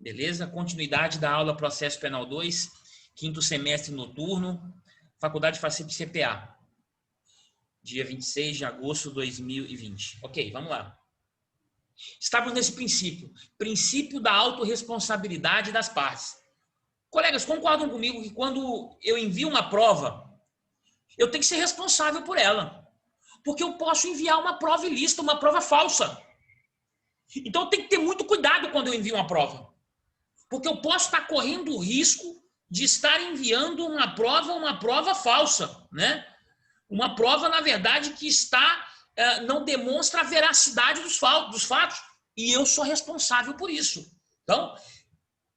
Beleza? Continuidade da aula Processo Penal 2, quinto semestre noturno, Faculdade Facip CPA, dia 26 de agosto de 2020. Ok, vamos lá. Estamos nesse princípio da autorresponsabilidade das partes. Colegas, concordam comigo que quando eu envio uma prova, eu tenho que ser responsável por ela. Porque eu posso enviar uma prova ilícita, uma prova falsa. Então eu tenho que ter muito cuidado quando eu envio uma prova. Porque eu posso estar correndo o risco de estar enviando uma prova falsa, né? Uma prova, na verdade, que não demonstra a veracidade dos fatos. E eu sou responsável por isso. Então,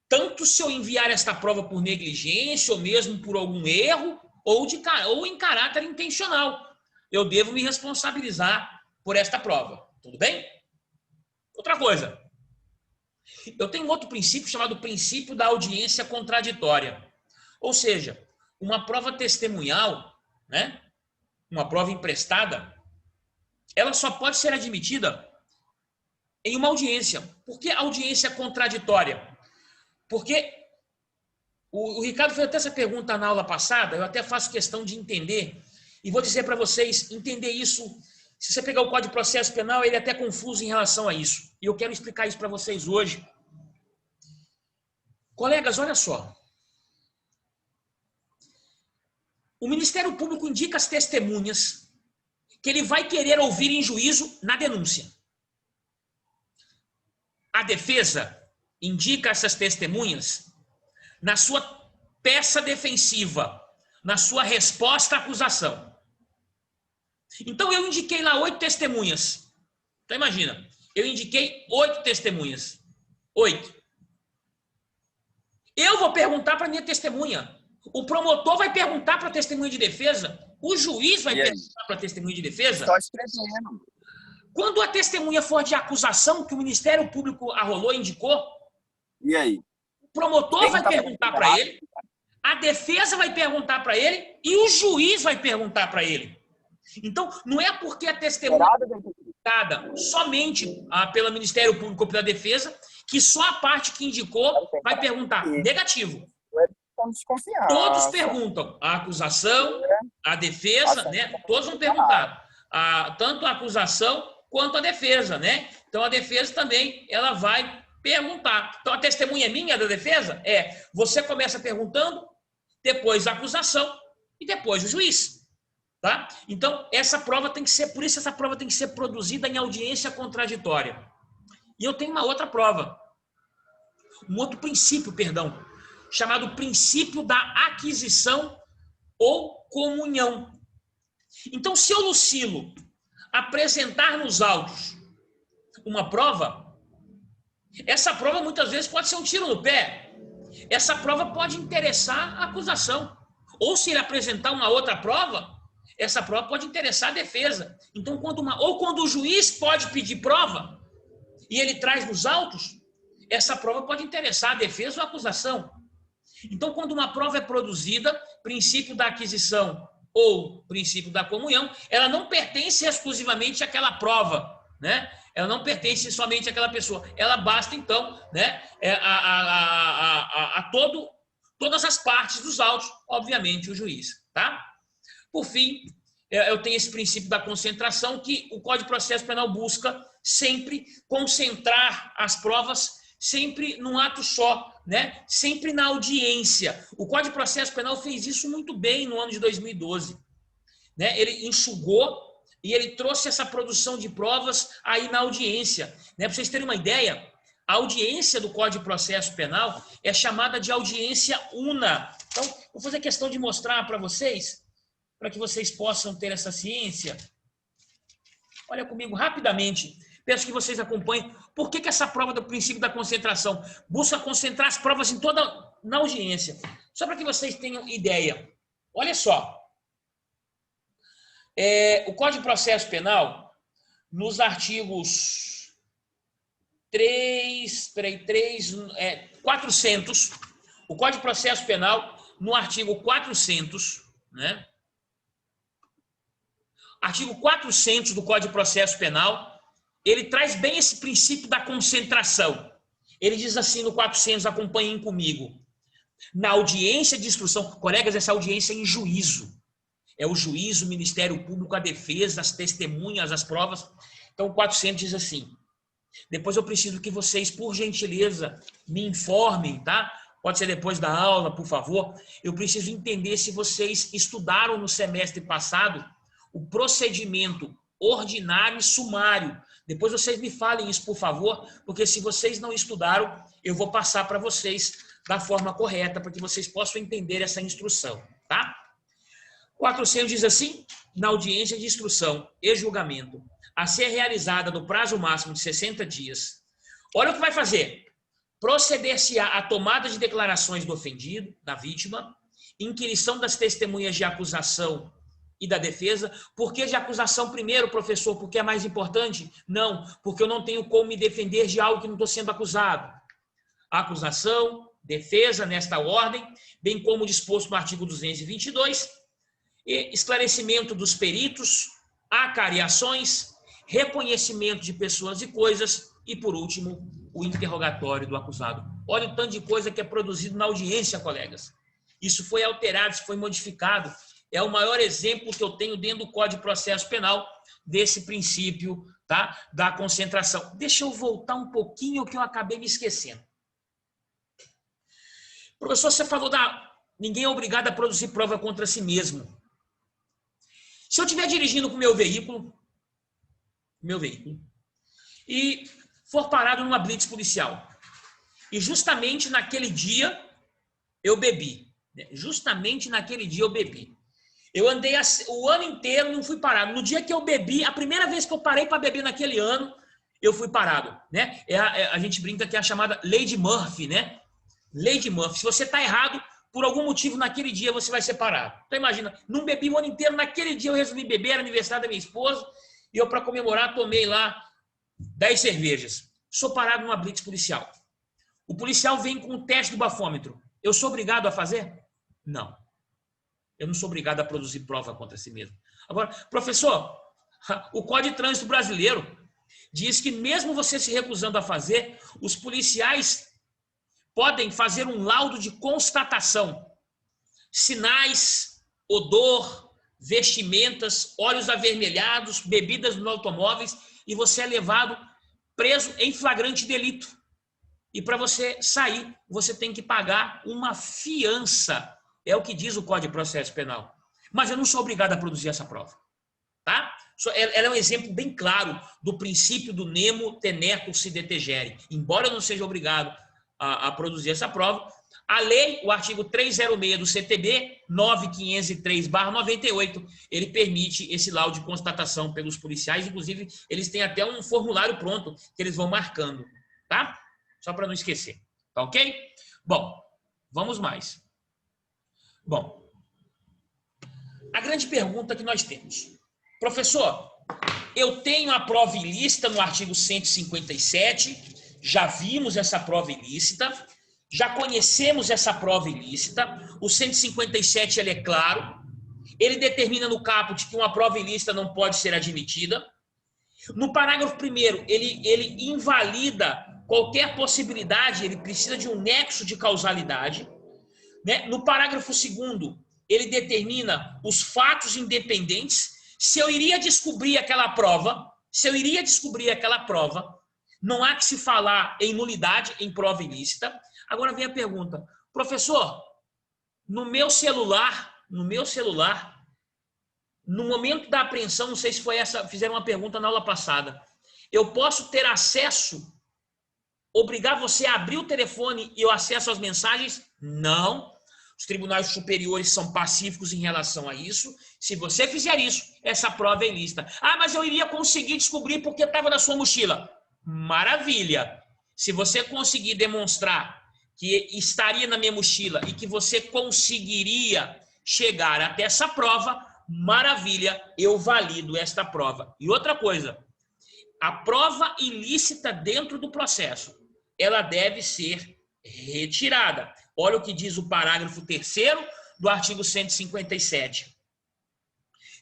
tanto se eu enviar esta prova por negligência, ou mesmo por algum erro, ou em caráter intencional, eu devo me responsabilizar por esta prova. Tudo bem? Outra coisa. Eu tenho outro princípio chamado princípio da audiência contraditória. Ou seja, uma prova testemunhal, né? Uma prova emprestada, ela só pode ser admitida em uma audiência. Por que audiência contraditória? Porque o Ricardo fez até essa pergunta na aula passada, eu até faço questão de entender, e vou dizer para vocês, entender isso, se você pegar o Código de Processo Penal, ele é até confuso em relação a isso. E eu quero explicar isso para vocês hoje. Colegas, olha só. O Ministério Público indica as testemunhas que ele vai querer ouvir em juízo na denúncia. A defesa indica essas testemunhas na sua peça defensiva, na sua resposta à acusação. Então, eu indiquei lá 8 testemunhas. Então, imagina, eu indiquei 8 testemunhas. 8. Eu vou perguntar para a minha testemunha. O promotor vai perguntar para a testemunha de defesa. O juiz vai perguntar para a testemunha de defesa. Só escrevendo. Quando a testemunha for de acusação que o Ministério Público arrolou, indicou, e aí? O promotor vai perguntar para ele, a defesa vai perguntar para ele e o juiz vai perguntar para ele. Então, não é porque a testemunha é indicada somente pelo Ministério Público ou pela defesa que só a parte que indicou vai perguntar. Negativo. Todos perguntam. A acusação, a defesa, né? Todos vão perguntar. Tanto a acusação quanto a defesa, né? Então, a defesa também, ela vai perguntar. Então, a testemunha é minha da defesa? Você começa perguntando, depois a acusação e depois o juiz. Tá? Então, essa prova tem que ser, por isso essa prova tem que ser produzida em audiência contraditória. E eu tenho uma outra prova, um outro princípio, perdão, chamado princípio da aquisição ou comunhão. Então, se eu, Lucilo, apresentar nos autos uma prova, essa prova muitas vezes pode ser um tiro no pé. Essa prova pode interessar a acusação. Ou se ele apresentar uma outra prova, essa prova pode interessar a defesa. Então, quando o juiz pode pedir prova e ele traz nos autos, essa prova pode interessar a defesa ou a acusação. Então, quando uma prova é produzida, princípio da aquisição ou princípio da comunhão, ela não pertence exclusivamente àquela prova, né? Ela não pertence somente àquela pessoa. Ela basta, então, né, todas as partes dos autos, obviamente, o juiz, tá? Por fim, eu tenho esse princípio da concentração que o Código de Processo Penal busca sempre concentrar as provas sempre num ato só, né? Sempre na audiência. O Código de Processo Penal fez isso muito bem no ano de 2012. Né? Ele enxugou e ele trouxe essa produção de provas aí na audiência. Né? Para vocês terem uma ideia, a audiência do Código de Processo Penal é chamada de audiência una. Então, vou fazer questão de mostrar para vocês, para que vocês possam ter essa ciência. Olha comigo rapidamente. Peço que vocês acompanhem. Por que essa prova do princípio da concentração busca concentrar as provas na audiência? Só para que vocês tenham ideia. Olha só. O Código de Processo Penal, nos artigos 400, o Código de Processo Penal, no artigo 400, né? Artigo 400 do Código de Processo Penal, ele traz bem esse princípio da concentração. Ele diz assim no 400, acompanhem comigo. Na audiência de instrução, colegas, essa audiência é em juízo. É o juízo, o Ministério Público, a defesa, as testemunhas, as provas. Então, o 400 diz assim, depois eu preciso que vocês, por gentileza, me informem, tá? Pode ser depois da aula, por favor. Eu preciso entender se vocês estudaram no semestre passado o procedimento ordinário e sumário. Depois vocês me falem isso, por favor, porque se vocês não estudaram, eu vou passar para vocês da forma correta, para que vocês possam entender essa instrução, tá? 400 diz assim, na audiência de instrução e julgamento, a ser realizada no prazo máximo de 60 dias. Olha o que vai fazer. Proceder-se-á a tomada de declarações do ofendido, da vítima, inquirição das testemunhas de acusação e da defesa. Por que de acusação primeiro, professor? Porque é mais importante? Não, porque eu não tenho como me defender de algo que não estou sendo acusado. Acusação, defesa, nesta ordem, bem como disposto no artigo 222, e esclarecimento dos peritos, acariações, reconhecimento de pessoas e coisas e, por último, o interrogatório do acusado. Olha o tanto de coisa que é produzido na audiência, colegas. Isso foi alterado, isso foi modificado. É o maior exemplo que eu tenho dentro do Código de Processo Penal desse princípio, tá? Da concentração. Deixa eu voltar um pouquinho que eu acabei me esquecendo. Professor, você falou ninguém é obrigado a produzir prova contra si mesmo. Se eu estiver dirigindo com o meu veículo, e for parado numa blitz policial, e justamente naquele dia eu bebi, eu andei o ano inteiro e não fui parado. No dia que eu bebi, a primeira vez que eu parei para beber naquele ano, eu fui parado, né? A gente brinca que é a chamada lei de Murphy, né? Lei de Murphy. Se você está errado, por algum motivo, naquele dia você vai ser parado. Então imagina, não bebi o ano inteiro, naquele dia eu resolvi beber, era aniversário da minha esposa, e eu, para comemorar, tomei lá 10 cervejas. Sou parado numa blitz policial. O policial vem com o teste do bafômetro. Eu sou obrigado a fazer? Não. Eu não sou obrigado a produzir prova contra si mesmo. Agora, professor, o Código de Trânsito brasileiro diz que mesmo você se recusando a fazer, os policiais podem fazer um laudo de constatação. Sinais, odor, vestimentas, olhos avermelhados, bebidas nos automóveis, e você é levado preso em flagrante delito. E para você sair, você tem que pagar uma fiança. É o que diz o Código de Processo Penal. Mas eu não sou obrigado a produzir essa prova. Tá? Ela é um exemplo bem claro do princípio do nemo tenetur si detegere. Embora eu não seja obrigado a produzir essa prova, a lei, o artigo 306 do CTB, 9503/98, ele permite esse laudo de constatação pelos policiais. Inclusive, eles têm até um formulário pronto que eles vão marcando, tá? Só para não esquecer, tá ok? Bom, vamos mais. Bom, a grande pergunta que nós temos. Professor, eu tenho a prova ilícita no artigo 157, já vimos essa prova ilícita, já conhecemos essa prova ilícita, o 157 ele é claro, ele determina no caput que uma prova ilícita não pode ser admitida. No parágrafo 1º, ele invalida qualquer possibilidade, ele precisa de um nexo de causalidade. Né? No parágrafo 2º, ele determina os fatos independentes. Se eu iria descobrir aquela prova, não há que se falar em nulidade em prova ilícita. Agora vem a pergunta, professor, no meu celular, no momento da apreensão, não sei se foi essa, fizeram uma pergunta na aula passada, eu posso ter acesso, obrigar você a abrir o telefone e eu acesso às mensagens? Não. Os tribunais superiores são pacíficos em relação a isso. Se você fizer isso, essa prova é ilícita. Ah, mas eu iria conseguir descobrir porque estava na sua mochila. Maravilha! Se você conseguir demonstrar que estaria na minha mochila e que você conseguiria chegar até essa prova, maravilha, eu valido esta prova. E outra coisa, a prova ilícita dentro do processo, ela deve ser retirada. Olha o que diz o parágrafo 3º do artigo 157.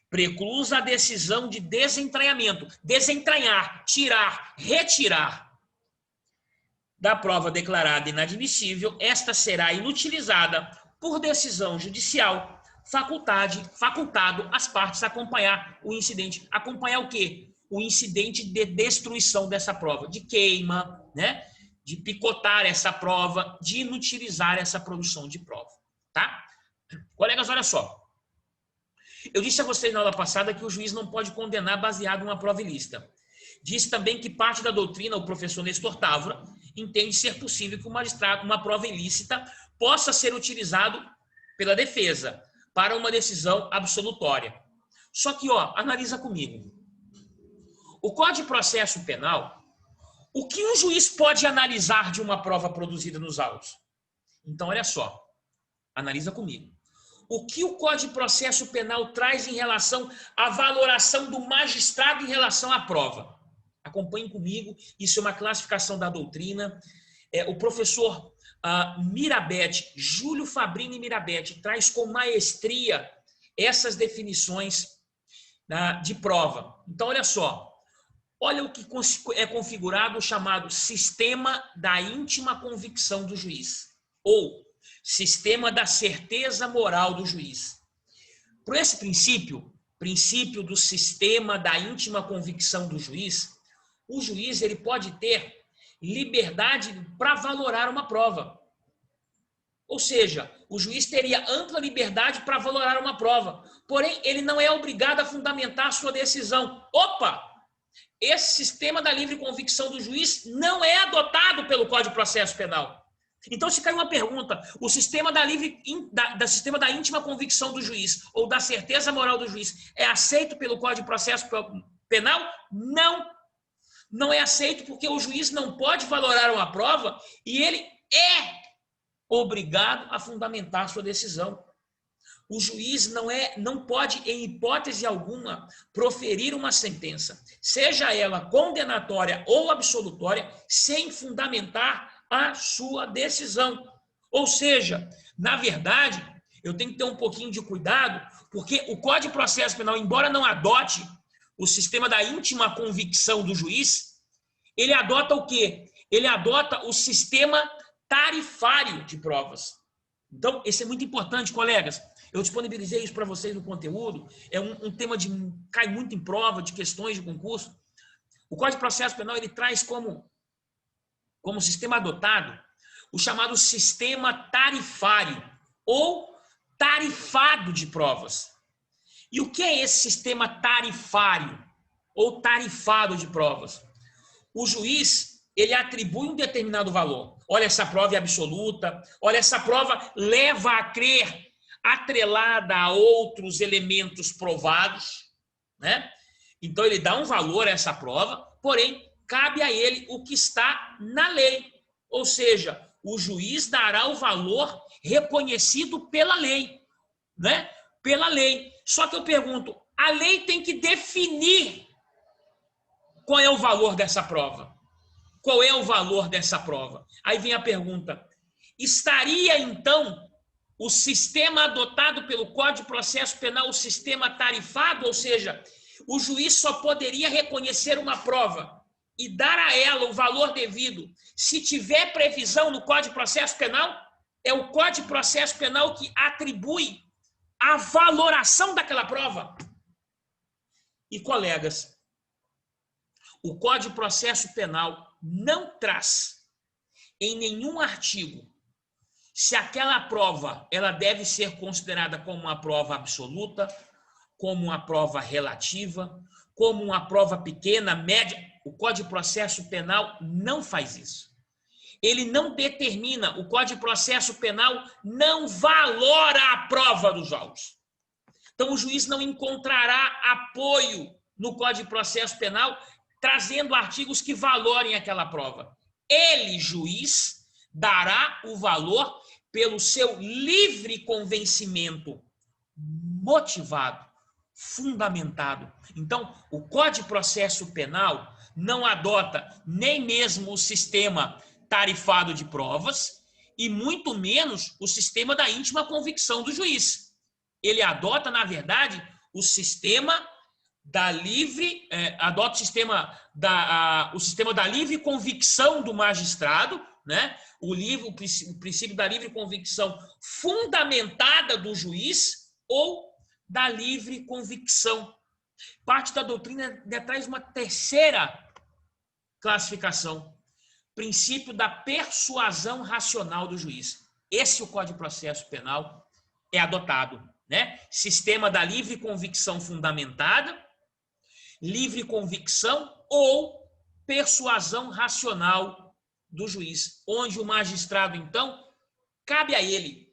Preclusa a decisão de desentranhamento. Desentranhar, tirar, retirar. da prova declarada inadmissível, esta será inutilizada por decisão judicial, facultado as partes acompanhar o incidente. Acompanhar o quê? O incidente de destruição dessa prova, de queima, né? De picotar essa prova, de inutilizar essa produção de prova, tá? Colegas, olha só. Eu disse a vocês na aula passada que o juiz não pode condenar baseado em uma prova ilícita. Disse também que parte da doutrina, o professor Nestor Távora, entende ser possível que o magistrado, uma prova ilícita, possa ser utilizado pela defesa para uma decisão absolutória. Só que, ó, analisa comigo. O Código de Processo Penal, o que um juiz pode analisar de uma prova produzida nos autos? Então, olha só, analisa comigo. O que o Código de Processo Penal traz em relação à valoração do magistrado em relação à prova? Acompanhem comigo, isso é uma classificação da doutrina. O professor Mirabete, Júlio Fabrini Mirabete, traz com maestria essas definições de prova. Então, olha só, olha o que é configurado o chamado sistema da íntima convicção do juiz, ou sistema da certeza moral do juiz. Por esse princípio do sistema da íntima convicção do juiz, o juiz ele pode ter liberdade para valorar uma prova. Ou seja, o juiz teria ampla liberdade para valorar uma prova. Porém, ele não é obrigado a fundamentar a sua decisão. Opa! Esse sistema da livre convicção do juiz não é adotado pelo Código de Processo Penal. Então, se cai uma pergunta, o sistema sistema da íntima convicção do juiz ou da certeza moral do juiz é aceito pelo Código de Processo Penal? Não. Não é aceito porque o juiz não pode valorar uma prova e ele é obrigado a fundamentar sua decisão. O juiz não pode, em hipótese alguma, proferir uma sentença, seja ela condenatória ou absolutória, sem fundamentar a sua decisão. Ou seja, na verdade, eu tenho que ter um pouquinho de cuidado, porque o Código de Processo Penal, embora não adote o sistema da íntima convicção do juiz, ele adota o quê? Ele adota o sistema tarifário de provas. Então, esse é muito importante, colegas. Eu disponibilizei isso para vocês no conteúdo. É um tema que cai muito em prova, de questões de concurso. O Código de Processo Penal ele traz como sistema adotado o chamado sistema tarifário ou tarifado de provas. E o que é esse sistema tarifário ou tarifado de provas? O juiz ele atribui um determinado valor. Olha, essa prova é absoluta. Olha, essa prova leva a crer, atrelada a outros elementos provados, né? Então, ele dá um valor a essa prova, porém, cabe a ele o que está na lei. Ou seja, o juiz dará o valor reconhecido pela lei, né? Pela lei. Só que eu pergunto, a lei tem que definir qual é o valor dessa prova. Qual é o valor dessa prova? Aí vem a pergunta, estaria então o sistema adotado pelo Código de Processo Penal, o sistema tarifado, ou seja, o juiz só poderia reconhecer uma prova e dar a ela o valor devido se tiver previsão no Código de Processo Penal? É o Código de Processo Penal que atribui a valoração daquela prova. E, colegas, o Código de Processo Penal não traz em nenhum artigo se aquela prova ela deve ser considerada como uma prova absoluta, como uma prova relativa, como uma prova pequena, média. O Código de Processo Penal não faz isso. Ele não determina, o Código de Processo Penal não valora a prova dos autos. Então, o juiz não encontrará apoio no Código de Processo Penal trazendo artigos que valorem aquela prova. Ele, juiz, dará o valor pelo seu livre convencimento motivado, fundamentado. Então, o Código de Processo Penal não adota nem mesmo o sistema tarifado de provas e muito menos o sistema da íntima convicção do juiz. Ele adota, na verdade, o sistema adota o sistema da livre convicção do magistrado, né? O princípio da livre convicção fundamentada do juiz ou da livre convicção. Parte da doutrina traz uma terceira classificação, princípio da persuasão racional do juiz. Esse o Código de Processo Penal é adotado, né? Sistema da livre convicção fundamentada, livre convicção ou persuasão racional do juiz, onde o magistrado, então, cabe a ele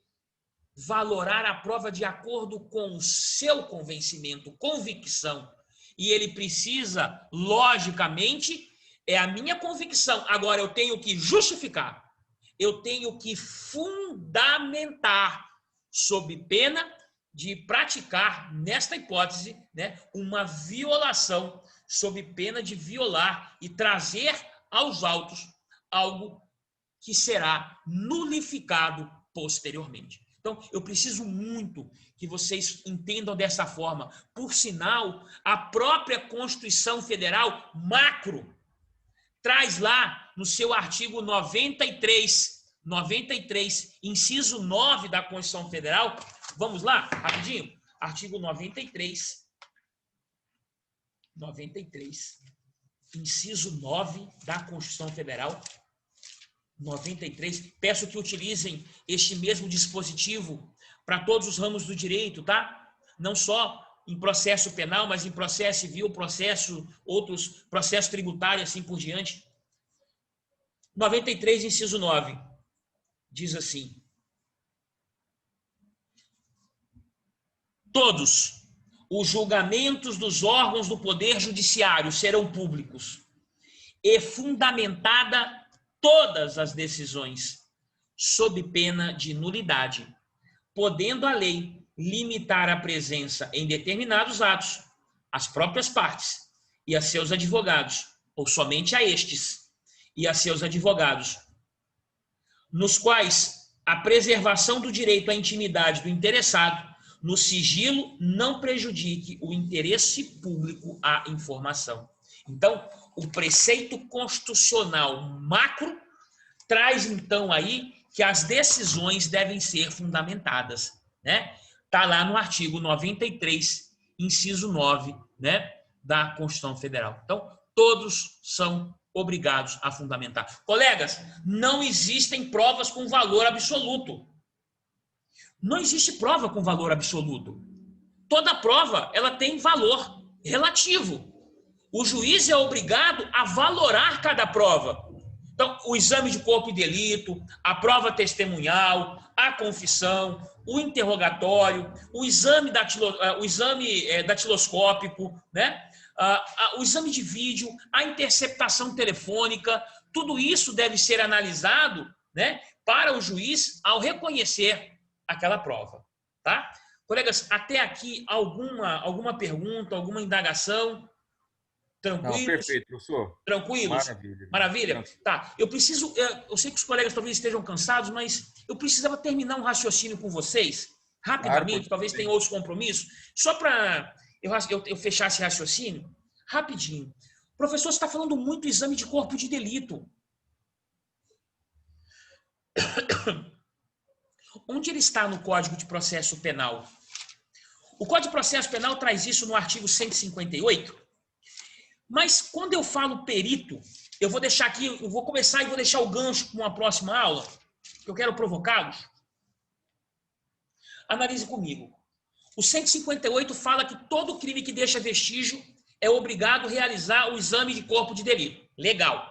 valorar a prova de acordo com o seu convencimento, convicção, e ele precisa, logicamente, é a minha convicção. Agora, eu tenho que justificar, eu tenho que fundamentar, sob pena de praticar, nesta hipótese, né, uma violação, sob pena de violar e trazer aos autos algo que será nulificado posteriormente. Então, eu preciso muito que vocês entendam dessa forma. Por sinal, a própria Constituição Federal, macro, traz lá no seu artigo 93, inciso 9 da Constituição Federal. Vamos lá, rapidinho. Artigo 93, inciso 9 da Constituição Federal. 93. Peço que utilizem este mesmo dispositivo para todos os ramos do direito, tá? Não só em processo penal, mas em processo civil, outros processos tributários, assim por diante. 93, inciso 9. Diz assim: todos os julgamentos dos órgãos do Poder Judiciário serão públicos e fundamentada todas as decisões, sob pena de nulidade, podendo a lei limitar a presença em determinados atos às próprias partes e a seus advogados, ou somente a estes e a seus advogados, nos quais a preservação do direito à intimidade do interessado, no sigilo, não prejudique o interesse público à informação. Então, o preceito constitucional macro traz, então, aí que as decisões devem ser fundamentadas, né? Está lá no artigo 93, inciso 9, né, da Constituição Federal. Então, todos são obrigados a fundamentar. Colegas, não existem provas com valor absoluto. Não existe prova com valor absoluto. Toda prova, ela tem valor relativo. O juiz é obrigado a valorar cada prova. Então, o exame de corpo e delito, a prova testemunhal, a confissão, o interrogatório, o exame datiloscópico, né? O exame de vídeo, a interceptação telefônica, tudo isso deve ser analisado, né, para o juiz ao reconhecer aquela prova, tá? Colegas, até aqui alguma pergunta, alguma indagação? Tranquilos? Não, perfeito, professor. Tranquilos? Maravilha. Maravilha? Tá, eu sei que os colegas talvez estejam cansados, mas eu precisava terminar um raciocínio com vocês, rapidamente, Claro, talvez tenham outros compromissos, só para eu fechar esse raciocínio, rapidinho. O professor está falando muito do exame de corpo de delito. Onde ele está no Código de Processo Penal? O Código de Processo Penal traz isso no artigo 158, mas quando eu falo perito, eu vou deixar aqui, eu vou começar e vou deixar o gancho para uma próxima aula, que eu quero provocá-los. Analise comigo. O 158 fala que todo crime que deixa vestígio é obrigado a realizar o exame de corpo de delito. Legal.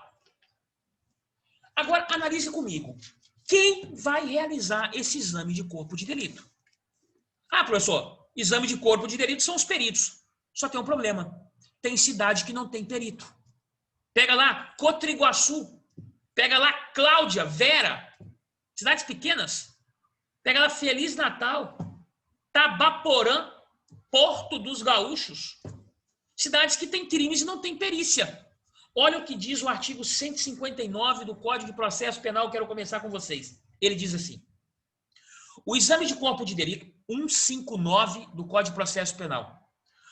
Agora, analise comigo. Quem vai realizar esse exame de corpo de delito? Ah, professor, exame de corpo de delito são os peritos. Só tem um problema. Tem cidade que não tem perito. Pega lá Cotriguaçu, pega lá Cláudia, Vera, cidades pequenas. Pega lá Feliz Natal, Tabaporã, Porto dos Gaúchos. Cidades que têm crimes e não têm perícia. Olha o que diz o artigo 159 do Código de Processo Penal, quero começar com vocês. Ele diz assim: o exame de corpo de delito, 159 do Código de Processo Penal.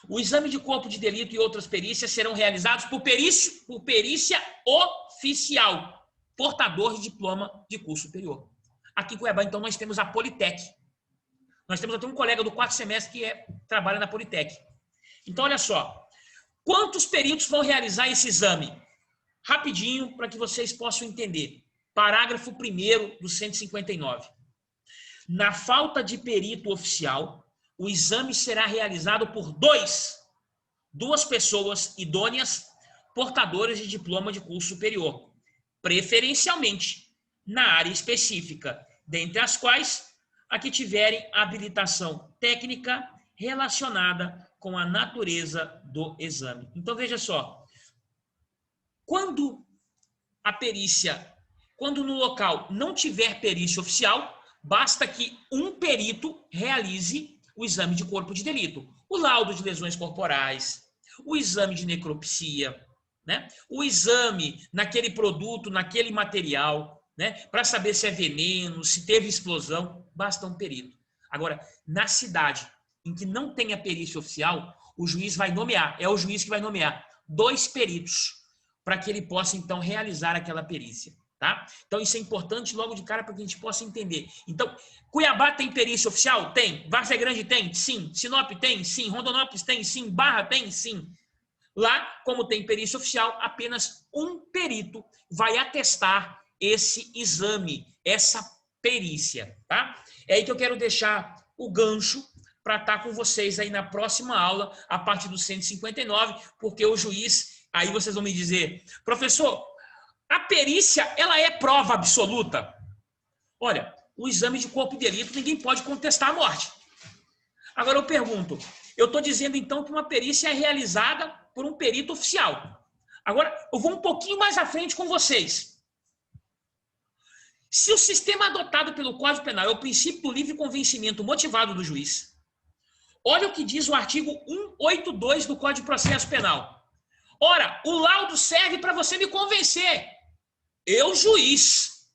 O exame de corpo de delito e outras perícias serão realizados por perícia oficial, portador de diploma de curso superior. Aqui em Cuiabá, então, nós temos a Politec. Nós temos até um colega do 4º semestre que trabalha na Politec. Então, olha só. Quantos peritos vão realizar esse exame? Rapidinho, para que vocês possam entender. Parágrafo 1º do 159. Na falta de perito oficial, o exame será realizado por duas pessoas idôneas portadoras de diploma de curso superior, preferencialmente na área específica, dentre as quais a que tiverem habilitação técnica relacionada com a natureza do exame. Então, veja só, quando no local não tiver perícia oficial, basta que um perito realize o exame de corpo de delito, o laudo de lesões corporais, o exame de necropsia, né? O exame naquele produto, naquele material, né? Para saber se é veneno, se teve explosão, basta um perito. Agora, na cidade em que não tenha perícia oficial, o juiz vai nomear, é o juiz que vai nomear 2 peritos para que ele possa, então, realizar aquela perícia. Tá? Então, isso é importante logo de cara para que a gente possa entender. Então, Cuiabá tem perícia oficial? Tem. Várzea Grande tem? Sim. Sinop tem? Sim. Rondonópolis tem? Sim. Barra tem? Sim. Lá, como tem perícia oficial, apenas um perito vai atestar esse exame, essa perícia. Tá? É aí que eu quero deixar o gancho para estar com vocês aí na próxima aula, a partir do 159, porque o juiz, aí vocês vão me dizer, professor, a perícia, ela é prova absoluta? Olha, o exame de corpo de delito, ninguém pode contestar a morte. Agora eu pergunto, eu estou dizendo então que uma perícia é realizada por um perito oficial. Agora, eu vou um pouquinho mais à frente com vocês. Se o sistema adotado pelo Código Penal é o princípio do livre convencimento motivado do juiz, olha o que diz o artigo 182 do Código de Processo Penal. Ora, o laudo serve para você me convencer. Eu, juiz.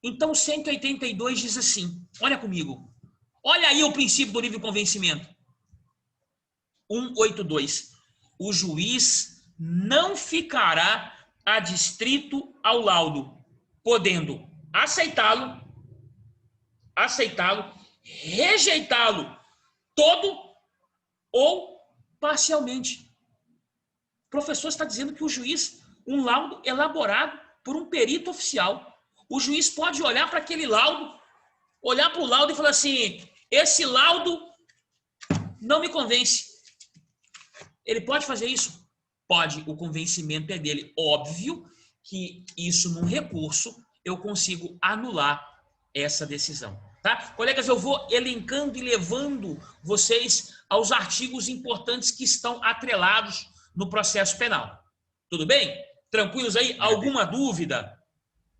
Então, o 182 diz assim, olha comigo. Olha aí o princípio do livre convencimento. 182. O juiz não ficará adstrito ao laudo, podendo aceitá-lo, rejeitá-lo todo ou parcialmente. O professor está dizendo que o juiz, um laudo elaborado por um perito oficial, o juiz pode olhar para aquele laudo, olhar para o laudo e falar assim, esse laudo não me convence. Ele pode fazer isso? Pode, o convencimento é dele. Óbvio que isso num recurso eu consigo anular essa decisão. Tá? Colegas, eu vou elencando e levando vocês aos artigos importantes que estão atrelados no processo penal. Tudo bem? Tranquilos aí? Alguma dúvida?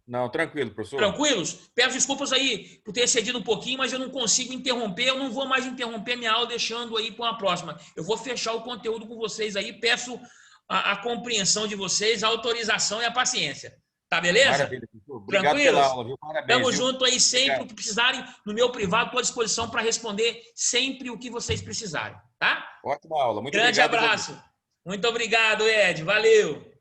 Não, tranquilo, professor. Tranquilos? Peço desculpas aí por ter cedido um pouquinho, mas eu não consigo interromper, eu não vou mais interromper minha aula deixando aí para uma próxima. Eu vou fechar o conteúdo com vocês aí, peço a compreensão de vocês, a autorização e a paciência. Tá beleza? Maravilha, professor. Obrigado Tranquilos? pela aula, viu? Parabéns. Tamo junto aí sempre. Obrigado. O que precisarem, no meu privado, estou à disposição para responder sempre o que vocês precisarem, tá? Ótima aula. Muito Grande obrigado. abraço. Muito obrigado, Ed. Valeu.